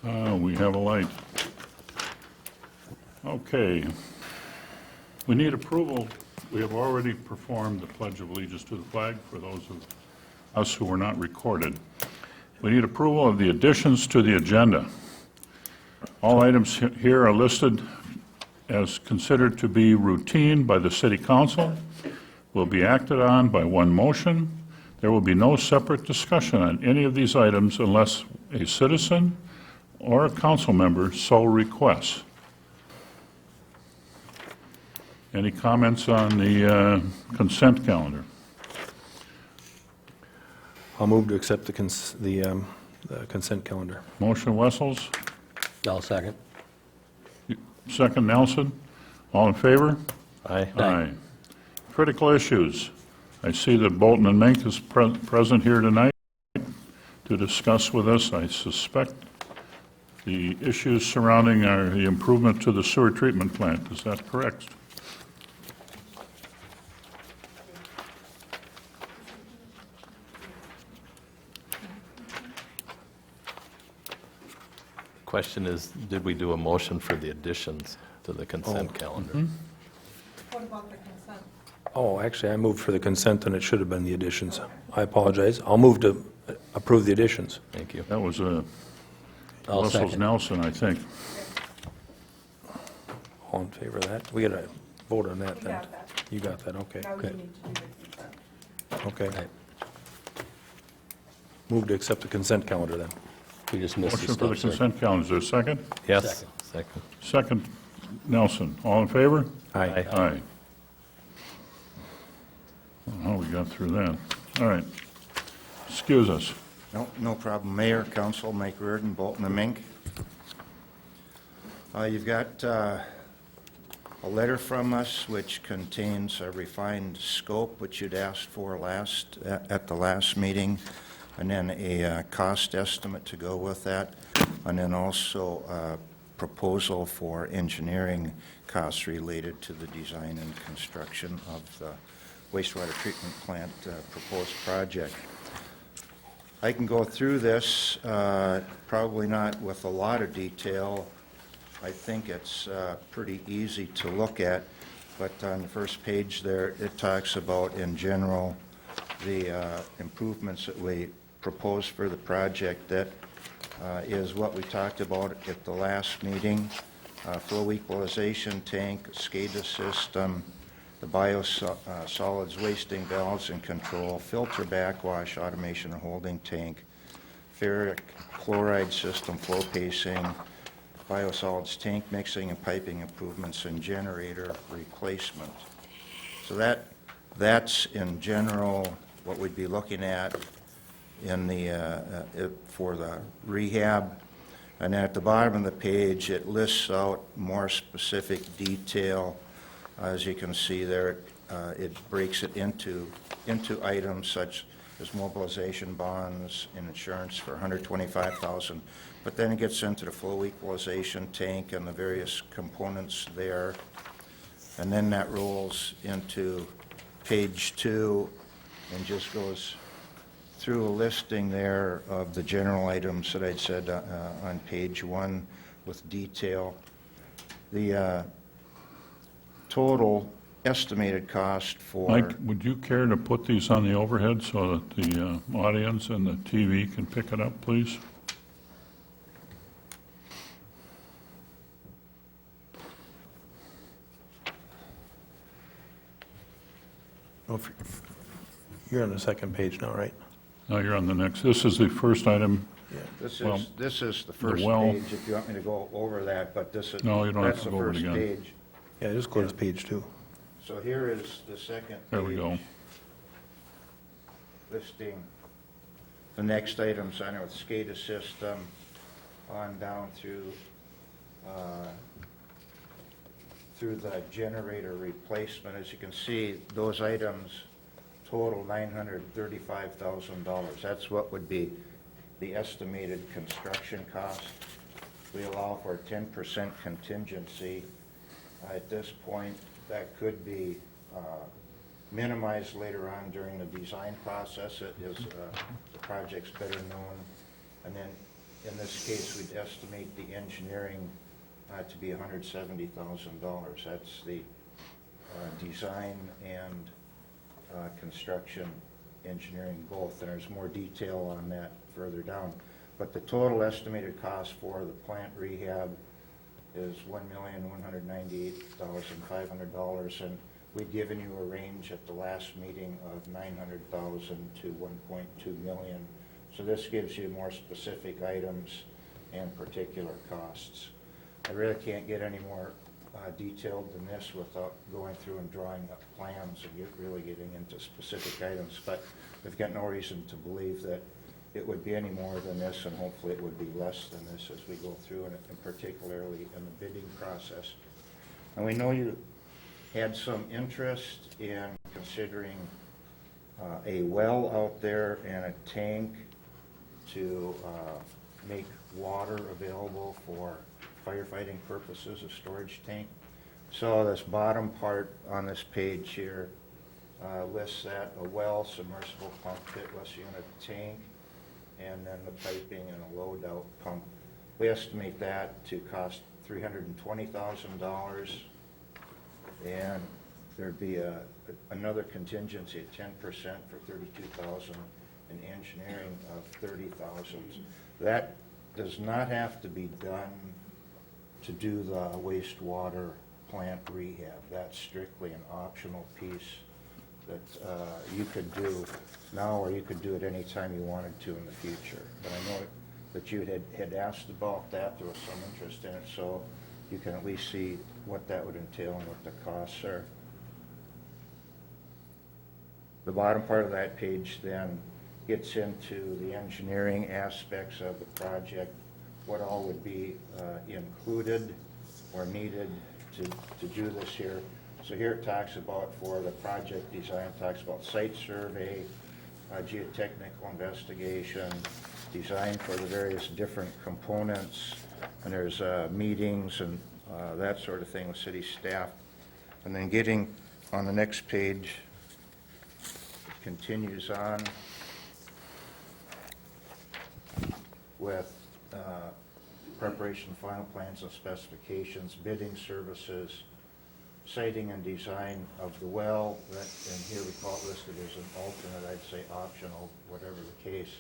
We have a light. Okay. We need approval. We have already performed the Pledge of Allegiance to the flag for those of us who were not recorded. We need approval of the additions to the agenda. All items here are listed as considered to be routine by the City Council, will be acted on by one motion. There will be no separate discussion on any of these items unless a citizen or a council member so requests. Any comments on the consent calendar? I'll move to accept the consent calendar. Motion Wessels, I'll second. second Nelson. All in favor? Aye. Aye. Critical issues. I see that Bolton and Mink is present here tonight to discuss with us, I suspect, the issues surrounding the improvement to the sewer treatment plant. Is that correct? Question is, did we do a motion for the additions to the consent calendar? What about the consent? Oh, actually, I moved for the consent, and it should have been the additions. I apologize. I'll move to approve the additions. Thank you. That was I'll Wessels second. Nelson, I think. All in favor of that? We got to vote on that We then. got that. You got that, okay. Now we Okay. need to do the consent. Okay. Aye. Move to accept the consent calendar then. We just missed the Motion for the stuff, sir. consent calendar. Is there a second? Yes, second. Second Nelson. All in favor? Aye. Aye. Oh, we got through that. All right. Excuse us. No problem. Mayor, Council, Mike Reardon, Bolton and Mink. You've got a letter from us which contains a refined scope, which you'd asked for at the last meeting, and then a cost estimate to go with that, and then also a proposal for engineering costs related to the design and construction of the wastewater treatment plant proposed project. I can go through this, probably not with a lot of detail. I think it's pretty easy to look at, but on the first page there, it talks about, in general, the improvements that we propose for the project. That is what we talked about at the last meeting. Flow equalization tank, SCADA system, the biosolids wasting valves and control, filter backwash automation and holding tank, ferric chloride system, flow pacing, biosolids tank mixing and piping improvements, and generator replacement. So that's in general what we'd be looking at in the for the rehab. And then at the bottom of the page, it lists out more specific detail. As you can see there, it breaks it into items such as mobilization bonds and insurance for $125,000. But then it gets into the flow equalization tank and the various components there. And then that rolls into page 2 and just goes through a listing there of the general items that I'd said on page 1 with detail. The total estimated cost for... Mike, would you care to put these on the overhead so that the audience and the TV can pick it up, please? Oh, you're on the second page now, right? Now you're on the next. This is the first item. This Well, is the first well- page, if you want me to go over that, but this is... No, you don't have that's to the go over it first again. page. Yeah, just go to page 2. So here is the second page. There we go. Listing the next items on it with SCADA system on down through the generator replacement. As you can see, those items total $935,000. That's what would be the estimated construction cost. We allow for a 10% contingency. At this point, that could be minimized later on during the design process. It is, the project's better known. And then in this case, we'd estimate the engineering to be $170,000. That's the design and construction engineering both, and there's more detail on that further down. But the total estimated cost for the plant rehab is $1,198,500, and we'd given you a range at the last meeting of $900,000 to $1.2 million. So this gives you more specific items and particular costs. I really can't get any more detailed than this without going through and drawing up plans and really getting into specific items, but we've got no reason to believe that it would be any more than this, and hopefully it would be less than this as we go through, and particularly in the bidding process. And we know you had some interest in considering a well out there and a tank to make water available for firefighting purposes, a storage tank. So this bottom part on this page here lists that: a well, submersible pump, pitless unit, tank, and then the piping and a load-out pump. We estimate that to cost $320,000, and there'd be another contingency at 10% for $32,000, and engineering of $30,000. That does not have to be done to do the wastewater plant rehab. That's strictly an optional piece that you could do now, or you could do it any time you wanted to in the future. But I know that you had asked about that. There was some interest in it, so you can at least see what that would entail and what the costs are. The bottom part of that page then gets into the engineering aspects of the project, what all would be included or needed to do this here. So here it talks about, for the project design, it talks about site survey, geotechnical investigation, design for the various different components, and there's meetings and that sort of thing with city staff. And then getting on the next page, it continues on with preparation of final plans and specifications, bidding services, siting and design of the well, and here we call it listed as an alternate, I'd say optional, whatever the case,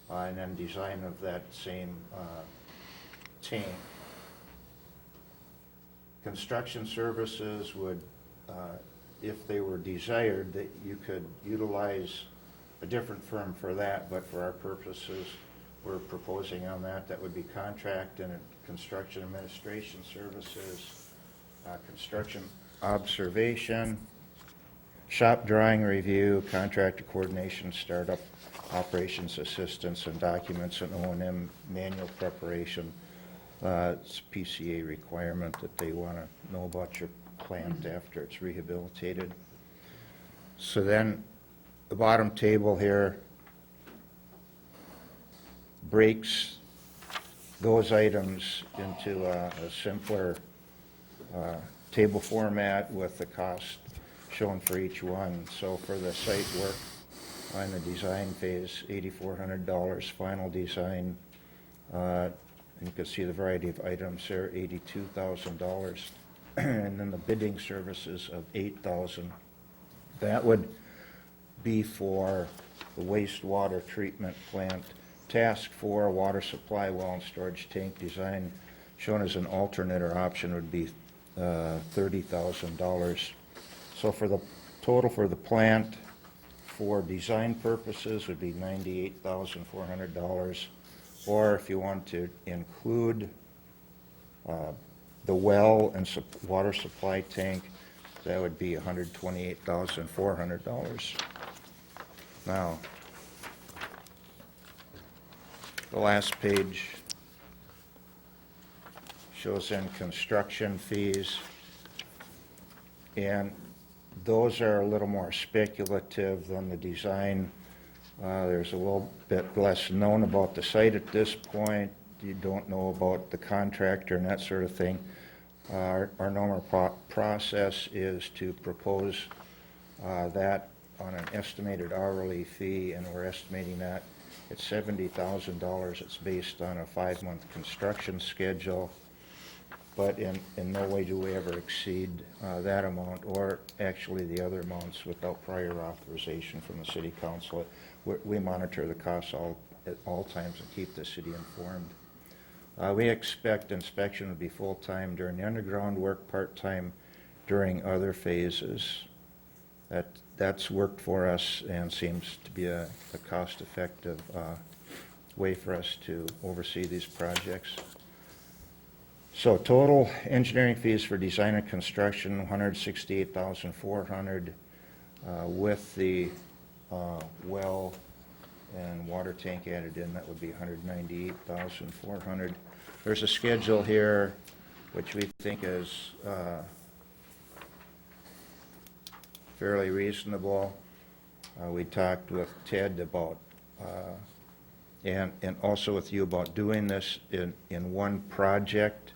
and then design of that same tank. Construction services would, if they were desired, that you could utilize a different firm for that, but for our purposes, we're proposing on that would be contract and construction administration services, construction observation, shop drawing review, contractor coordination, startup operations assistance, and documents and O&M manual preparation. It's a PCA requirement that they want to know about your plant after it's rehabilitated. So then the bottom table here breaks those items into a simpler table format with the cost shown for each one. So for the site work on the design phase, $8,400, final design, and you can see the variety of items there, $82,000, and then the bidding services of $8,000. That would be for the wastewater treatment plant. Task 4, water supply well and storage tank design, shown as an alternate or option, would be $30,000. So for the total for the plant for design purposes would be $98,400, or if you want to include the well and water supply tank, that would be $128,400. Now, the last page shows in construction fees, and those are a little more speculative than the design. There's a little bit less known about the site at this point. You don't know about the contractor and that sort of thing. Our normal process is to propose that on an estimated hourly fee, and we're estimating that It's $70,000. It's based on a 5-month construction schedule, but in no way do we ever exceed that amount, or actually the other amounts without prior authorization from the city council. We monitor the costs at all times and keep the city informed. We expect inspection would be full-time during the underground work, part-time during other phases. That's worked for us and seems to be a cost-effective way for us to oversee these projects. So total engineering fees for design and construction, $168,400, with the well and water tank added in, that would be $198,400. There's a schedule here which we think is fairly reasonable. We talked with Ted about, and also with you about doing this in one project.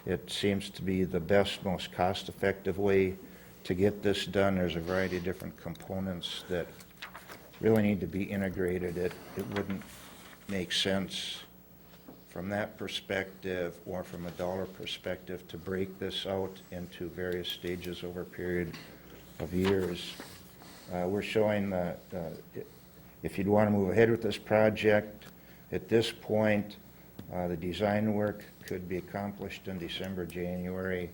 It seems to be the best, most cost-effective way to get this done. There's a variety of different components that really need to be integrated. It wouldn't make sense from that perspective or from a dollar perspective to break this out into various stages over a period of years. We're showing that if you'd want to move ahead with this project, at this point, the design work could be accomplished in December, January.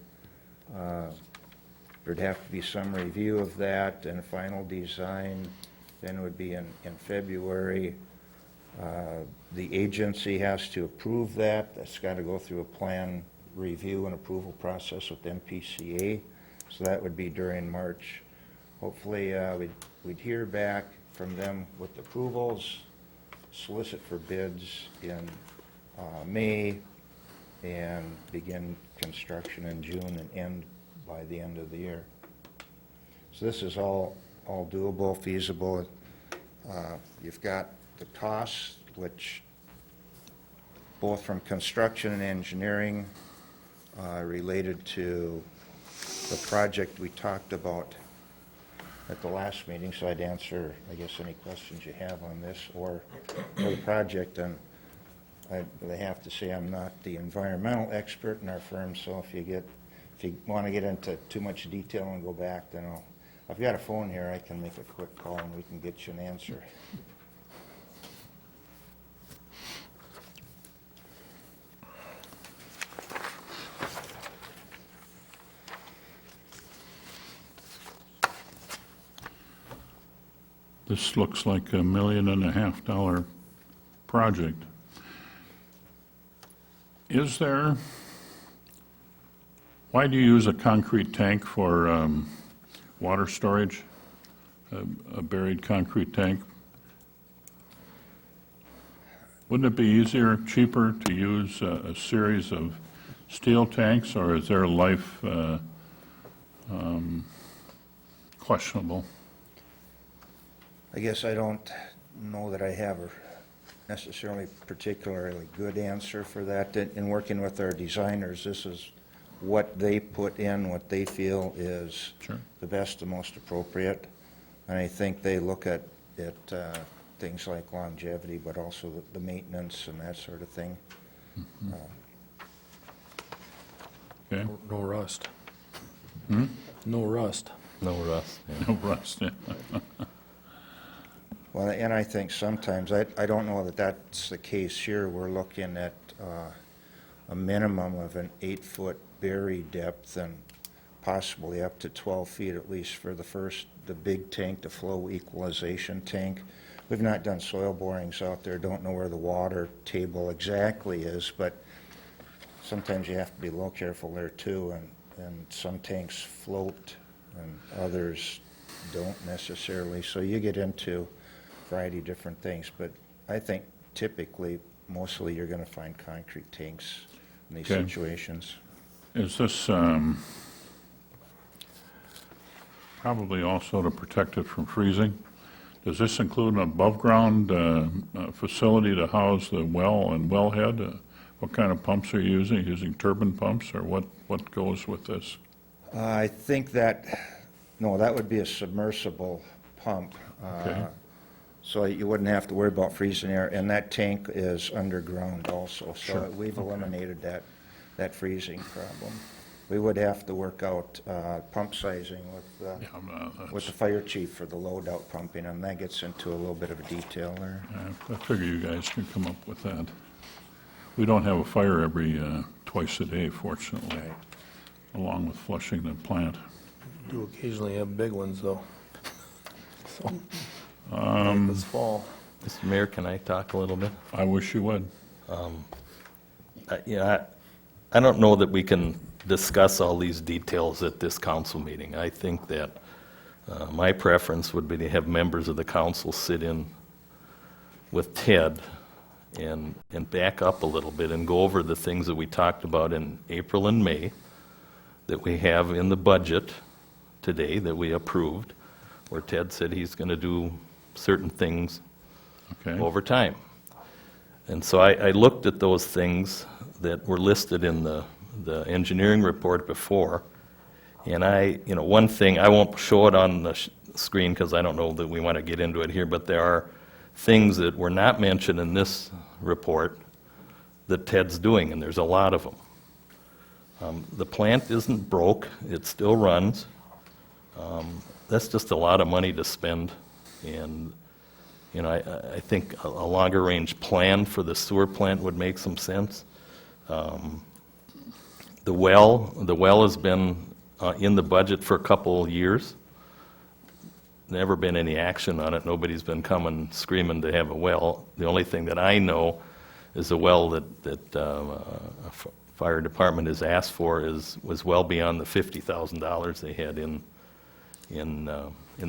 There'd have to be some review of that, and final design then would be in February. The agency has to approve that. That's got to go through a plan review and approval process with MPCA, so that would be during March. Hopefully, we'd hear back from them with approvals, solicit for bids in May, and begin construction in June and end by the end of the year. So this is all doable, feasible. You've got the costs, which both from construction and engineering related to the project we talked about at the last meeting, so I'd answer, I guess, any questions you have on this or the project. And I have to say I'm not the environmental expert in our firm, so if you want to get into too much detail and go back, then I've got a phone here. I can make a quick call and we can get you an answer. This looks like $1.5 million project. Why do you use a concrete tank for water storage, a buried concrete tank? Wouldn't it be easier, cheaper to use a series of steel tanks, or is their life questionable? I guess I don't know that I have a necessarily particularly good answer for that. In working with our designers, this is what they put in, what they feel is the best and most appropriate. And I think they look at things like longevity, but also the maintenance and that sort of thing. Mm-hmm. Okay. No rust. Hmm? No rust. No rust. Yeah. No rust, yeah. Well, and I think sometimes, I don't know that that's the case here. We're looking at a minimum of an 8-foot bury depth and possibly up to 12 feet at least for the big tank, the flow equalization tank. We've not done soil borings out there, don't know where the water table exactly is, but sometimes you have to be a little careful there too, and some tanks float and others don't necessarily. So you get into a variety of different things, but I think typically, mostly you're going to find concrete tanks in these Okay. situations. Is this probably also to protect it from freezing? Does this include an above-ground facility to house the well and wellhead? What kind of pumps are you using? Using turbine pumps, or what goes with this? I think that would be a submersible pump. Okay. So you wouldn't have to worry about freezing air, and that tank is underground also, Sure. so we've eliminated that freezing problem. We would have to work out pump sizing Yeah, with the fire chief for the load-out pumping, and that gets into a little bit of a detail there. I figure you guys can come up with that. We don't have a fire every twice a day, fortunately, along with flushing the plant. Do occasionally have big ones, though. So, this fall. Mr. Mayor, can I talk a little bit? I wish you would. I don't know that we can discuss all these details at this council meeting. I think that my preference would be to have members of the council sit in with Ted and back up a little bit and go over the things that we talked about in April and May that we have in the budget today that we approved, where Ted said he's going to do certain things Okay? over time. And so I looked at those things that were listed in the engineering report before, and one thing, I won't show it on the screen because I don't know that we want to get into it here, but there are things that were not mentioned in this report that Ted's doing, and there's a lot of them. The plant isn't broke, it still runs. That's just a lot of money to spend, and I think a longer-range plan for the sewer plant would make some sense. The well has been in the budget for a couple of years. Never been any action on it. Nobody's been coming screaming to have a well. The only thing that I know is a well that fire department has asked for was well beyond the $50,000 they had in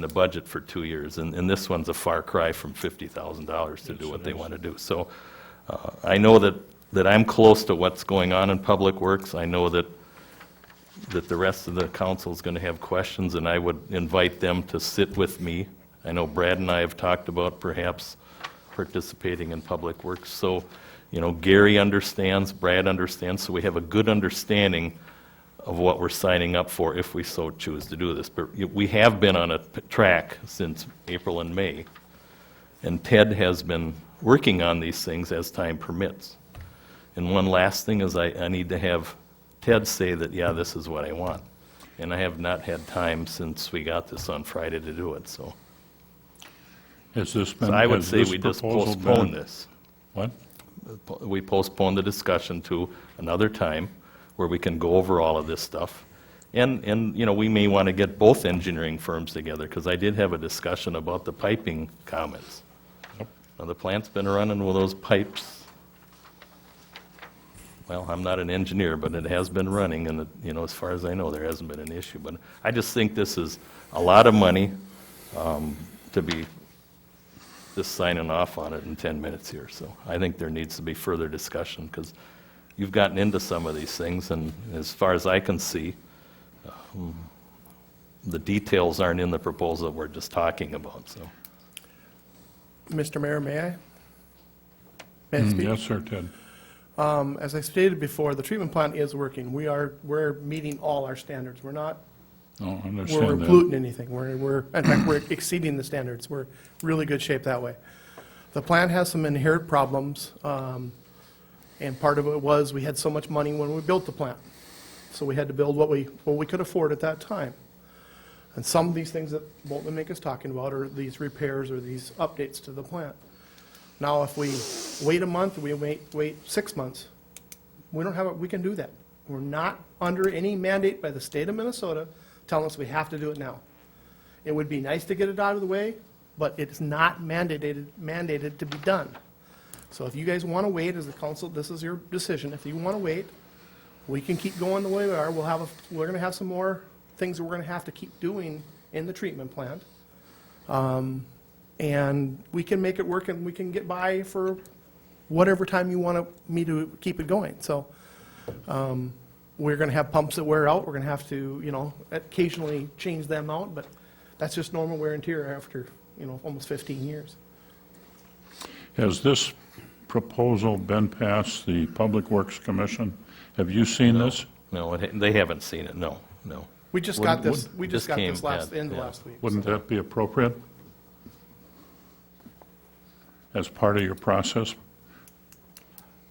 the budget for 2 years. And this one's a far cry from $50,000 to do what they want to do. So I know that I'm close to what's going on in Public Works. I know that the rest of the council is going to have questions, and I would invite them to sit with me. I know Brad and I have talked about perhaps participating in Public Works. So, Gary understands, Brad understands, so we have a good understanding of what we're signing up for if we so choose to do this. But we have been on a track since April and May, and Ted has been working on these things as time permits. And one last thing is I need to have Ted say that, yeah, this is what I want. And I have not had time since we got this on Friday to do it, so. Has this been, So I would has say this we just proposal postpone been- this. What? We postpone the discussion to another time where we can go over all of this stuff. And we may want to get both engineering firms together, because I did have a discussion about the piping comments. Now, the plant's been running with those pipes. Well, I'm not an engineer, but it has been running, and, as far as I know, there hasn't been an issue. But I just think this is a lot of money to be just signing off on it in 10 minutes here. So I think there needs to be further discussion, because you've gotten into some of these things, and as far as I can see, the details aren't in the proposal that we're just talking about, so. Mr. Mayor, may I? May I speak? Yes, sir, Ted. As I stated before, the treatment plant is working. We're meeting all our standards. We're not, No, I we're understand that. polluting anything. In fact, we're exceeding the standards. We're really good shape that way. The plant has some inherent problems, and part of it was we had so much money when we built the plant. So we had to build what we could afford at that time. And some of these things that Bolton Mink is talking about are these repairs or these updates to the plant. Now, if we wait a month, we wait 6 months, we can do that. We're not under any mandate by the state of Minnesota telling us we have to do it now. It would be nice to get it out of the way, but it's not mandated to be done. So if you guys want to wait as the council, this is your decision. If you want to wait, we can keep going the way we are. We're going to have some more things that we're going to have to keep doing in the treatment plant. And we can make it work, and we can get by for whatever time you want me to keep it going. So we're going to have pumps that wear out. We're going to have to, occasionally change them out, but that's just normal wear and tear after, almost 15 years. Has this proposal been past the Public Works Commission? Have you seen this? No, they haven't seen it, no. We just got this, just came last at- end of yeah. last week. Wouldn't that be appropriate? as part of your process?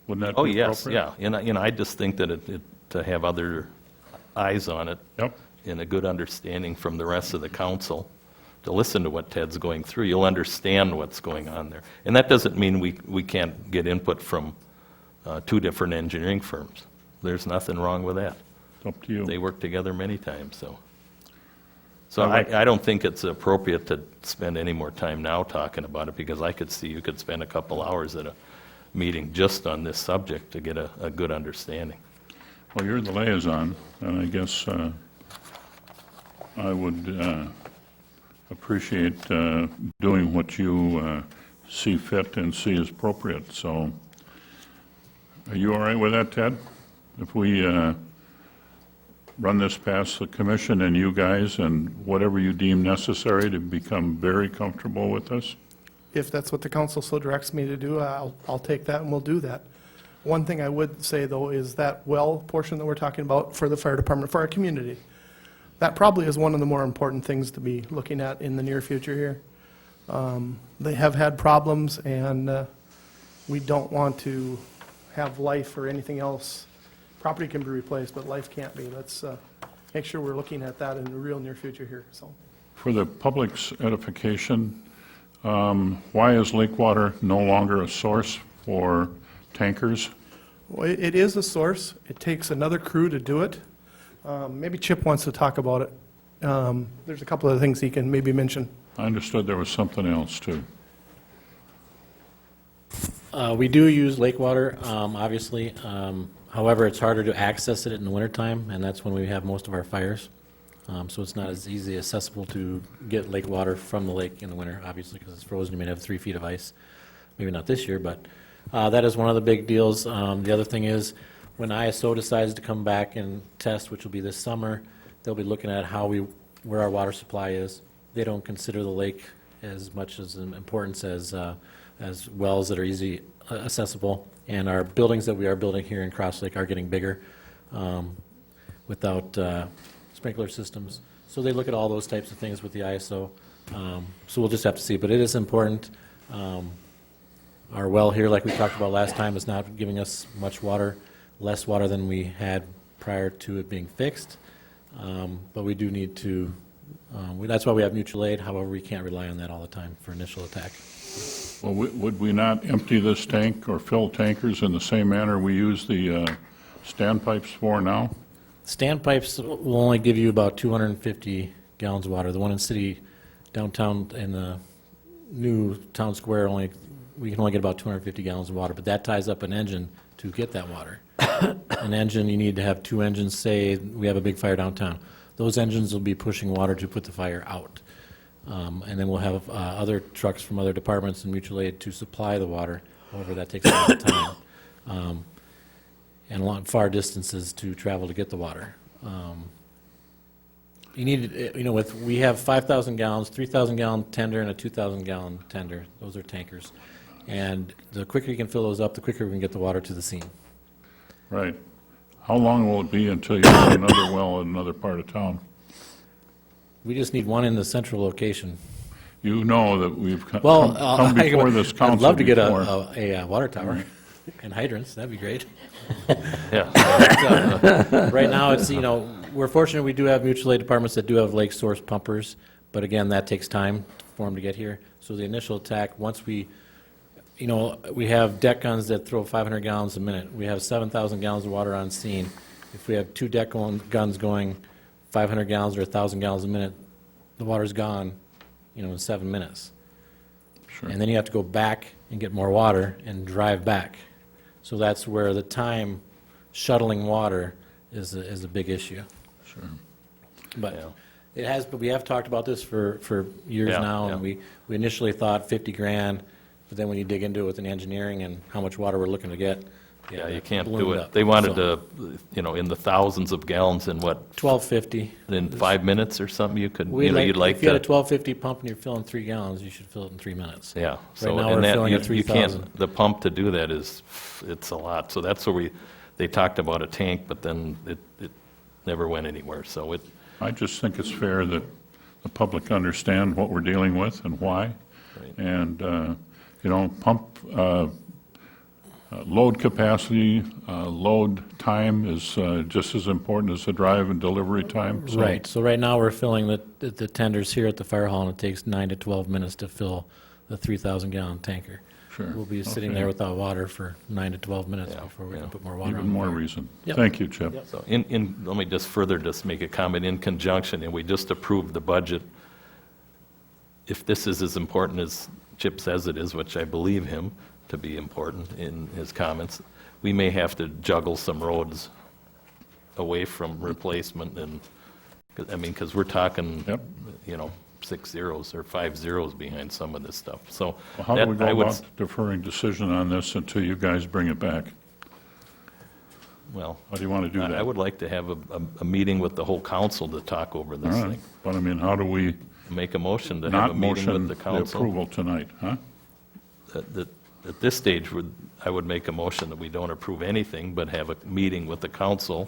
Wouldn't that Oh, be yes, appropriate? yeah. And I just think that to have other eyes on it Yep, and a good understanding from the rest of the council, to listen to what Ted's going through, you'll understand what's going on there. And that doesn't mean we can't get input from two different engineering firms. There's nothing wrong with that. it's up to you. They work together many times, so. So I like- I don't think it's appropriate to spend any more time now talking about it, because I could see you could spend a couple hours at a meeting just on this subject to get a good understanding. Well, you're the liaison, and I guess I would appreciate doing what you see fit and see as appropriate. So are you all right with that, Ted? If we run this past the commission and you guys, and whatever you deem necessary to become very comfortable with this? If that's what the council so directs me to do, I'll take that and we'll do that. One thing I would say, though, is that well portion that we're talking about for the fire department, for our community, that probably is one of the more important things to be looking at in the near future here. They have had problems, and we don't want to have life or anything else. Property can be replaced, but life can't be. Let's make sure we're looking at that in the real near future here, so. For the public's edification, why is lake water no longer a source for tankers? Well, it is a source. It takes another crew to do it. Maybe Chip wants to talk about it. There's a couple of things he can maybe mention. I understood there was something else, too. We do use lake water, obviously. However, it's harder to access it in the wintertime, and that's when we have most of our fires. So it's not as easily accessible to get lake water from the lake in the winter, obviously, because it's frozen. You may have 3 feet of ice. Maybe not this year, but that is one of the big deals. The other thing is, when ISO decides to come back and test, which will be this summer, they'll be looking at where our water supply is. They don't consider the lake as much as an importance as wells that are easy accessible. And our buildings that we are building here in Cross Lake are getting bigger without sprinkler systems. So they look at all those types of things with the ISO. So we'll just have to see, but it is important. Our well here, like we talked about last time, is not giving us much water, less water than we had prior to it being fixed. But we do need to, that's why we have mutual aid. However, we can't rely on that all the time for initial attack. Well, would we not empty this tank or fill tankers in the same manner we use the standpipes for now? Standpipes will only give you about 250 gallons of water. The one in city downtown in the new town square, we can only get about 250 gallons of water, but that ties up an engine to get that water. An engine, you need to have 2 engines, say we have a big fire downtown. Those engines will be pushing water to put the fire out. And then we'll have other trucks from other departments and mutual aid to supply the water. However, that takes a lot of time. And far distances to travel to get the water. You need, we have 5,000 gallons, 3,000 gallon tender, and a 2,000 gallon tender. Those are tankers. And the quicker you can fill those up, the quicker we can get the water to the scene. Right. How long will it be until you have another well in another part of town? We just need one in the central location. You know that we've Well, come before this council I'd love to get before. a water tower and hydrants. That'd be great. Yeah, Right now, it's, we're fortunate we do have mutual aid departments that do have lake source pumpers, but again, that takes time for them to get here. So the initial attack, once we have deck guns that throw 500 gallons a minute. We have 7,000 gallons of water on scene. If we have 2 deck guns going 500 gallons or 1,000 gallons a minute, the water's gone, in 7 minutes. Sure. And then you have to go back and get more water and drive back. So that's where the time shuttling water is a big issue. Sure. But Yeah. but we have talked about this for years Yeah, now, yeah. and we initially thought 50 grand, but then when you dig into it with an engineering and how much water we're looking to get, yeah, you that can't do ballooned it. up. They wanted So, to, in the thousands of gallons in what, 1250. in 5 minutes or something, you could, We'd you'd like If you had a to. 1250 pump and you're filling 3 gallons, you should fill it in 3 minutes. Yeah. So now and we're that filling at you can't. 3,000. The pump to do that it's a lot. So that's where they talked about a tank, but then it never went anywhere. So I just think it's fair that the public understand what we're dealing with and why. Right. And pump load capacity, load time is just as important as the drive and delivery time. So- Right, so right now, we're filling the tenders here at the fire hall, and it takes 9 to 12 minutes to fill the 3,000-gallon tanker. Sure. We'll be sitting Okay. there without water for 9 to 12 minutes Yeah, before we yeah. can put more water on. Even more reason. Yep. Thank you, Chip. So let me just further just make a comment in conjunction, and we just approved the budget. If this is as important as Chip says it is, which I believe him to be important in his comments, we may have to juggle some roads away from replacement and, because we're talking, Yep. 6 zeros or 5 zeros behind some of this stuff, so. Well, how do we that I go would about deferring decision on this until you guys bring it back? Well, How do you want to do that? I would like to have a meeting with the whole council to talk over All this right, thing. but I mean, how do we Make a motion to have a not meeting motion with the the council. approval tonight, huh? At this stage, I would make a motion that we don't approve anything, but have a meeting with the council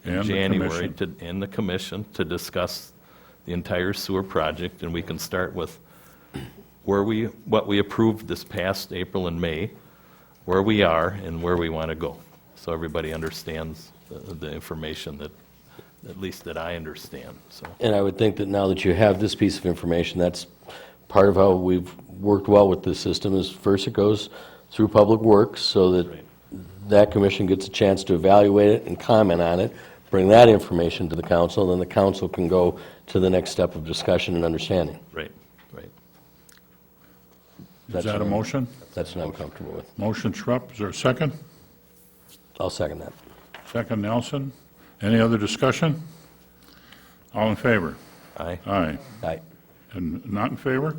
in And the January commission. and the commission to discuss the entire sewer project, and we can start with what we approved this past April and May, where we are and where we want to go. So everybody understands the information that, at least that I understand, so. And I would think that now that you have this piece of information, that's part of how we've worked well with this system, is first it goes through Public Works, so that that commission gets a chance to evaluate it and comment on it, bring that information to the council, then the council can go to the next step of discussion and understanding. Right. Is That's that a what I'm- motion? That's what I'm comfortable with. Motion Schrupp, is there a second? I'll second that. Second Nelson. Any other discussion? All in favor? Aye. Aye. Aye. And not in favor?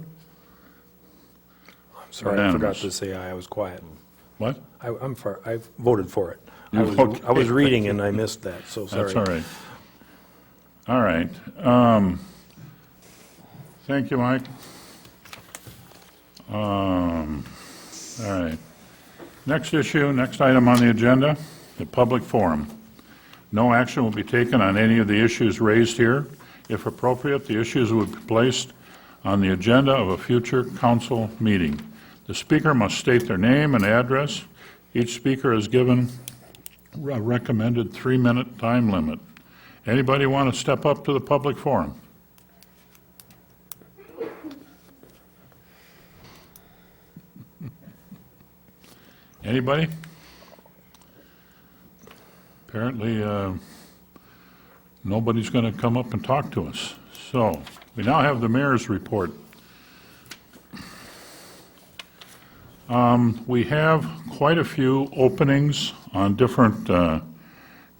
I'm sorry, I forgot Unanimous. to say aye, I was quiet. What? I voted for it. You voted- I was reading and I missed that, so sorry. That's all right. All right. Thank you, Mike. All right. Next issue, next item on the agenda, the public forum. No action will be taken on any of the issues raised here. If appropriate, the issues will be placed on the agenda of a future council meeting. The speaker must state their name and address. Each speaker is given a recommended 3-minute time limit. Anybody want to step up to the public forum? Anybody? Apparently, nobody's going to come up and talk to us. So, we now have the mayor's report. We have quite a few openings on different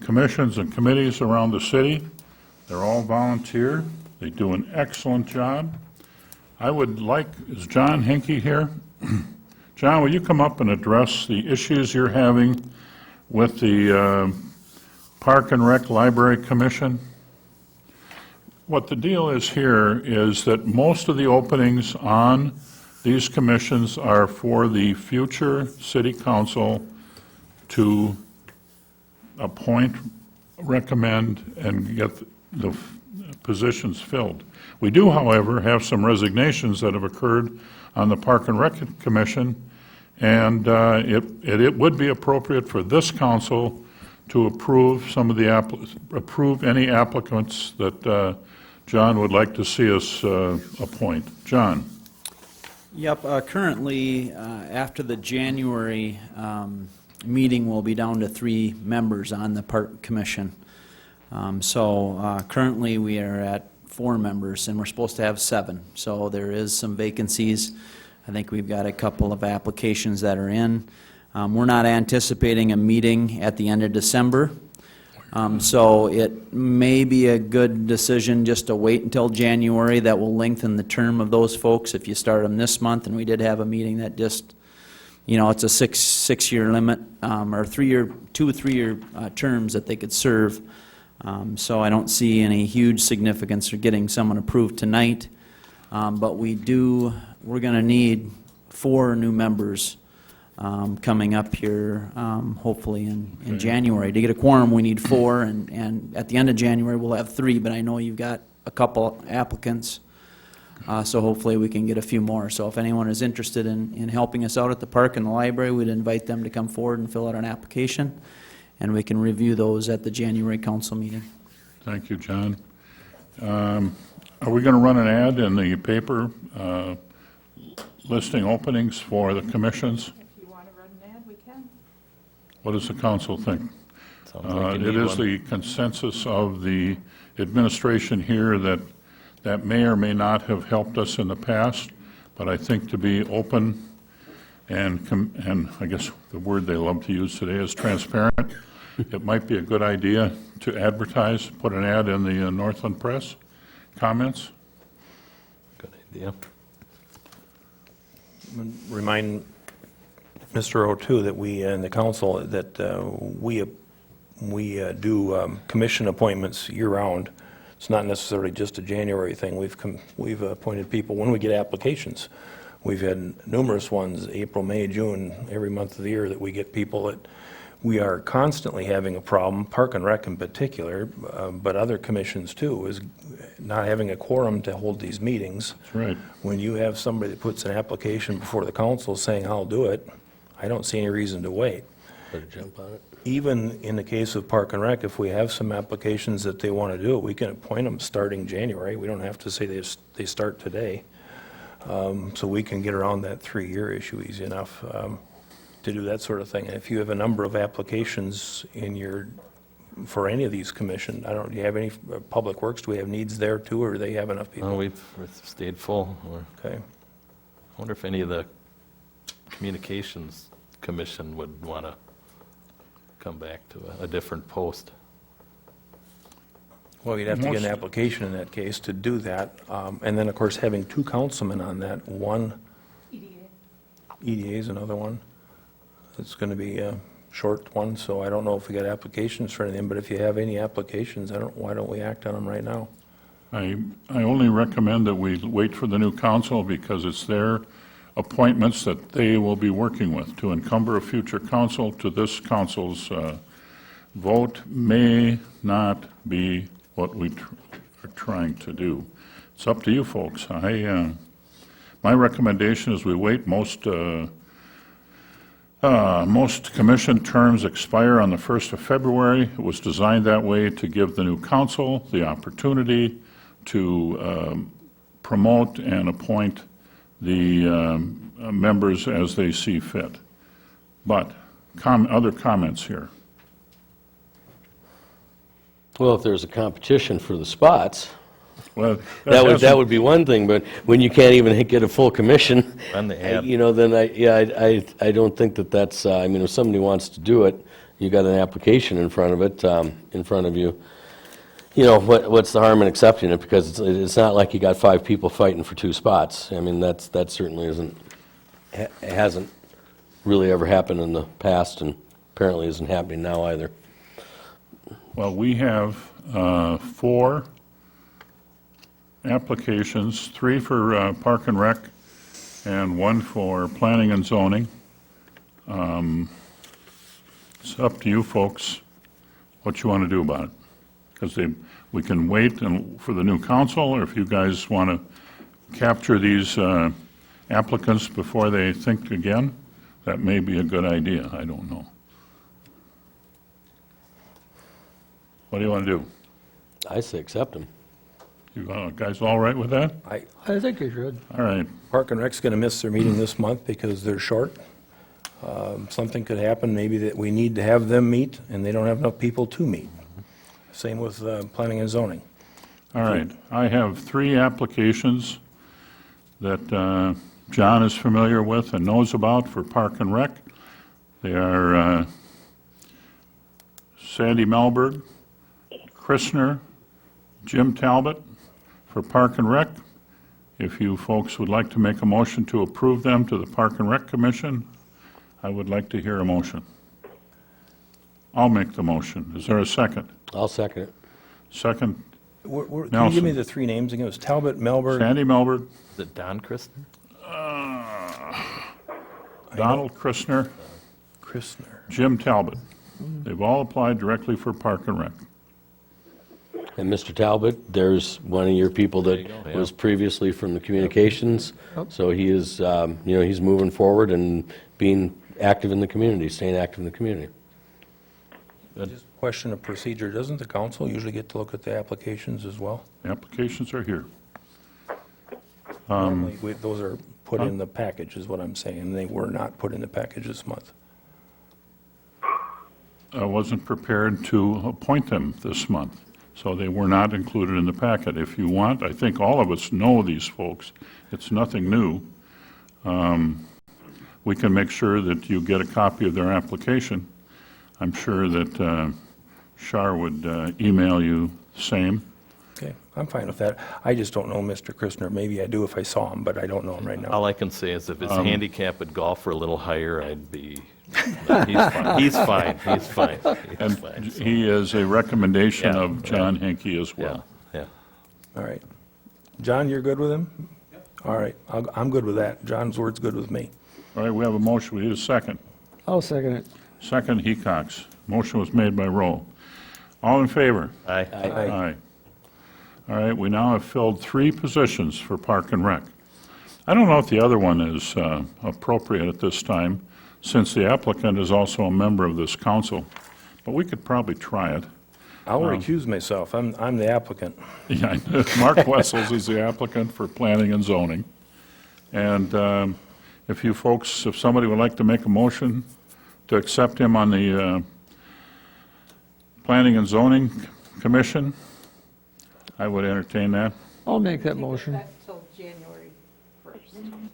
commissions and committees around the city. They're all volunteer. They do an excellent job. I would like, is John Henke here? John, will you come up and address the issues you're having with the Park and Rec Library Commission? What the deal is here is that most of the openings on these commissions are for the future city council to appoint, recommend, and get the positions filled. We do, however, have some resignations that have occurred on the Park and Rec Commission, and it would be appropriate for this council to approve some of the, approve any applicants that John would like to see us appoint. John? Yep, currently, after the January meeting, we'll be down to 3 members on the Park Commission. So currently, we are at 4 members, and we're supposed to have 7. So there is some vacancies. I think we've got a couple of applications that are in. We're not anticipating a meeting at the end of December. So it may be a good decision just to wait until January. That will lengthen the term of those folks if you start them this month. And we did have a meeting that just, it's a six-year limit, or 2 or 3 year terms that they could serve. So I don't see any huge significance for getting someone approved tonight. But we're going to need 4 new members coming up here, hopefully in January. To get a quorum, we need 4, and at the end of January, we'll have 3, but I know you've got a couple applicants. So hopefully we can get a few more. So if anyone is interested in helping us out at the park and the library, we'd invite them to come forward and fill out an application, and we can review those at the January council meeting. Thank you, John. Are we going to run an ad in the paper listing openings for the commissions? If you want to run an ad, we can. What does the council think? Sounds like you It need is one. the consensus of the administration here that that may or may not have helped us in the past, but I think to be open and I guess the word they love to use today is transparent, it might be a good idea to advertise, put an ad in the Northland Press. Comments? Good idea. Remind Mr. O'Toole that we, in the council, that we do commission appointments year-round. It's not necessarily just a January thing. We've appointed people when we get applications. We've had numerous ones, April, May, June, every month of the year that we get people that we are constantly having a problem, Park and Rec in particular, but other commissions too, is not having a quorum to hold these meetings. That's right. When you have somebody that puts an application before the council saying, I'll do it, I don't see any reason to wait. Better jump on it. Even in the case of Park and Rec, if we have some applications that they want to do, we can appoint them starting January. We don't have to say they start today. So we can get around that 3-year issue easy enough to do that sort of thing. And if you have a number of applications for any of these commission, do you have any, Public Works, do we have needs there too, or do they have enough No, people? we've stayed full. Okay. I wonder if any of the communications commission would want to come back to a different post. Well, you'd have to get an Most- application in that case to do that. And then, of course, having 2 councilmen on that, one EDA is another one. It's going to be a short one, so I don't know if we got applications for anything, but if you have any applications, why don't we act on them right now? I only recommend that we wait for the new council because it's their appointments that they will be working with. To encumber a future council to this council's vote may not be what we are trying to do. It's up to you folks. My recommendation is we wait. Most commission terms expire on the 1st of February. It was designed that way to give the new council the opportunity to promote and appoint the members as they see fit. But other comments here? Well, if there's a competition for the spots, Well, that hasn't- would be one thing, but when you can't even get a full commission, Run the ad. then I don't think that's, if somebody wants to do it, you got an application in front of it, in front of you. What's the harm in accepting it? Because it's not like you got 5 people fighting for 2 spots. I mean, that certainly hasn't really ever happened in the past, and apparently isn't happening now either. Well, we have 4 applications, 3 for Park and Rec and 1 for Planning and Zoning. It's up to you folks what you want to do about it. Because we can wait for the new council, or if you guys want to capture these applicants before they think again, that may be a good idea. I don't know. What do you want to do? I say accept them. You guys all right with that? I think you should. All right. Park and Rec's going to miss their meeting this month because they're short. Something could happen, maybe that we need to have them meet, and they don't have enough people to meet. Same with Planning and Zoning. All right. I have 3 applications that John is familiar with and knows about for Park and Rec. They are Sandy Melberg, Christner, Jim Talbot for Park and Rec. If you folks would like to make a motion to approve them to the Park and Rec Commission, I would like to hear a motion. I'll make the motion. Is there a second? I'll second it. Second, Can you give Nelson. me the 3 names again? It was Talbot, Melberg, Sandy Melberg, Is it Don Christner? Donald Christner, Christner. Jim Talbot. They've all applied directly for Park and Rec. And Mr. Talbot, there's one of your people that go, yeah. was previously from the communications. So he is, he's moving forward and being active in the community, staying active in the community. Question of procedure, doesn't the council usually get to look at the applications as well? Applications are here. Normally, those are put in the package, is what I'm saying, and they were not put in the package this month. I wasn't prepared to appoint them this month, so they were not included in the packet. If you want, I think all of us know these folks. It's nothing new. We can make sure that you get a copy of their application. I'm sure that Shar would email you the same. Okay, I'm fine with that. I just don't know Mr. Christner. Maybe I do if I saw him, but I don't know him right now. All I can say is if his handicap at golf were a little higher, I'd be, no, he's fine, he's fine. And he is a recommendation Yeah, of John Henke as Yeah, well. yeah. All right. John, you're good with him? All right, I'm good with that. John's word's good with me. All right, we have a motion. We need a second. I'll second it. Second, Hecox. Motion was made by Roll. All in favor? Aye. Aye. All right, we now have filled 3 positions for Park and Rec. I don't know if the other one is appropriate at this time, since the applicant is also a member of this council, but we could probably try it. I'll recuse myself. I'm the applicant. Yeah, Mark Wessels is the applicant for Planning and Zoning. And if you folks, if somebody would like to make a motion to accept him on the Planning and Zoning Commission, I would entertain that. I'll make that motion. That's till January 1st.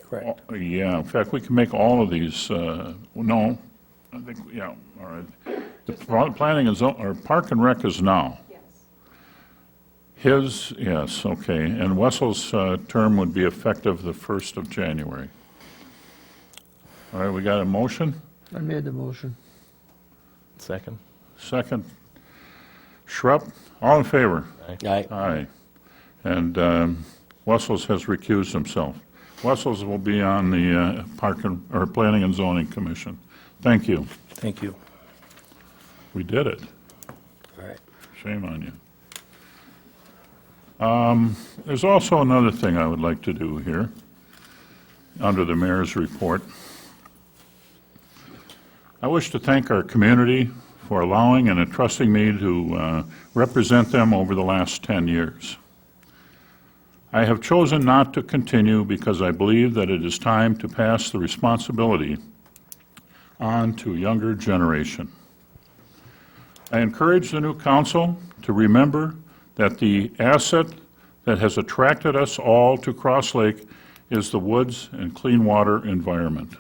Correct. Yeah, in fact, we can make all of these, no, I think, yeah, all right. The Planning and Zone, or Park and Rec is now. Yes. His, yes, okay, and Wessel's term would be effective the 1st of January. All right, we got a motion? I made the motion. Second? Second. Schrupp, all in favor? Aye. Aye. And Wessels has recused himself. Wessels will be on the or Planning and Zoning Commission. Thank you. Thank you. We did it. All right. Shame on you. There's also another thing I would like to do here, under the mayor's report. I wish to thank our community for allowing and entrusting me to represent them over the last 10 years. I have chosen not to continue because I believe that it is time to pass the responsibility on to a younger generation. I encourage the new council to remember that the asset that has attracted us all to Cross Lake is the woods and clean water environment.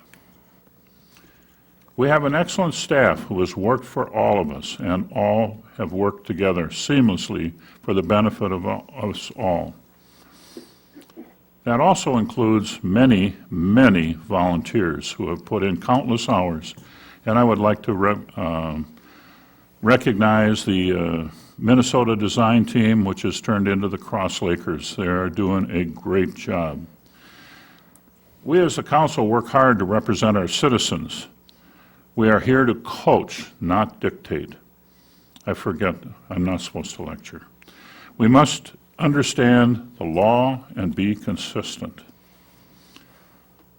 We have an excellent staff who has worked for all of us, and all have worked together seamlessly for the benefit of us all. That also includes many, many volunteers who have put in countless hours, and I would like to recognize the Minnesota design team, which has turned into the Cross Lakers. They are doing a great job. We as a council work hard to represent our citizens. We are here to coach, not dictate. I forget, I'm not supposed to lecture. We must understand the law and be consistent.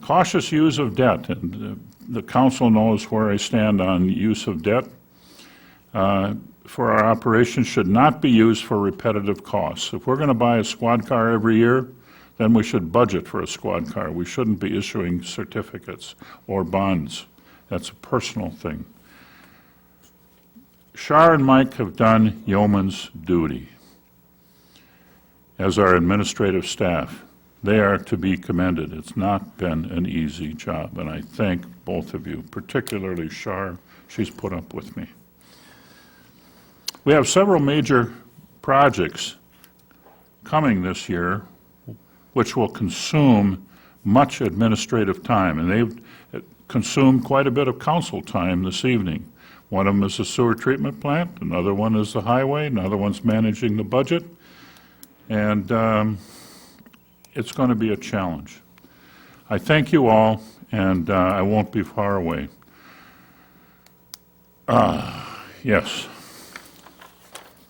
Cautious use of debt, and the council knows where I stand on use of debt for our operations should not be used for repetitive costs. If we're going to buy a squad car every year, then we should budget for a squad car. We shouldn't be issuing certificates or bonds. That's a personal thing. Shar and Mike have done yeoman's duty as our administrative staff. They are to be commended. It's not been an easy job, and I thank both of you, particularly Shar. She's put up with me. We have several major projects coming this year which will consume much administrative time, and they've consumed quite a bit of council time this evening. One of them is the sewer treatment plant, another one is the highway, another one's managing the budget, and it's going to be a challenge. I thank you all, and I won't be far away. Yes.